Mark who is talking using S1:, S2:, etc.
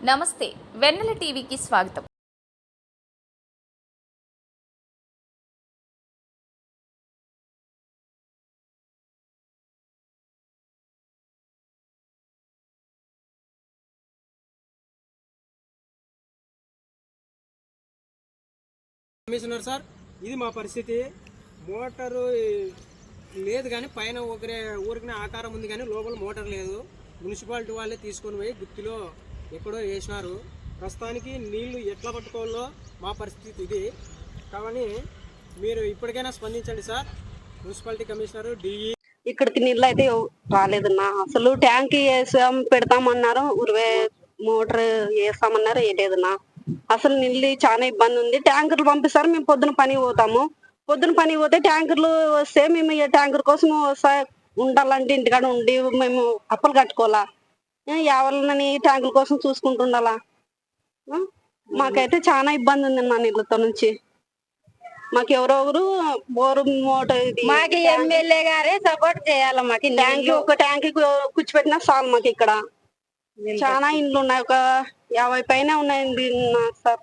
S1: నమస్తే వెన్నెల టీవీకి స్వాగతం.
S2: కమిషనర్ సార్, ఇది మా పరిస్థితి. మోటారు లేదు కానీ పైన ఊరికిన ఆకారం ఉంది కానీ లోపల మోటార్ లేదు. మున్సిపాలిటీ వాళ్ళే తీసుకొని పోయి గుత్తిలో ఎక్కడో వేసినారు. ప్రస్తుతానికి నీళ్లు ఎట్లా పట్టుకోవాలో మా పరిస్థితి ఇది. కానీ మీరు ఇప్పటికైనా స్పందించండి సార్. మున్సిపాలిటీ కమిషనర్ డిఈ
S3: ఇక్కడికి నీళ్ళు అయితే రాలేదన్నా. అసలు ట్యాంక్ వేసాం పెడతామన్నారు, మోటార్ వేస్తామన్నారు, వేయలేదన్నా. అసలు నీళ్ళు చాలా ఇబ్బంది ఉంది. ట్యాంకర్లు పంపిస్తారు, మేము పొద్దున పని పోతాము. పొద్దున పని పోతే ట్యాంకర్లు వస్తే మేము ఈ ట్యాంకర్ కోసం ఉండాలంటే ఇంటికాడ ఉండి మేము అప్పలు కట్టుకోవాలా, ఎవరిని ట్యాంకుల కోసం చూసుకుంటుండాలా. మాకైతే చాలా ఇబ్బంది ఉంది అన్న నీళ్ళతో నుంచి. మాకు ఎవరెవరు బోరు మోటార్
S4: మాకు ఎమ్మెల్యే గారే సపోర్ట్ చేయాలి. మాకు
S3: ఒక ట్యాంక్ కూర్చోబెట్టినా చాలు. మాకు ఇక్కడ చాలా ఇండ్లు ఉన్నాయి, ఒక 50 పైన ఉన్నాయి సార్.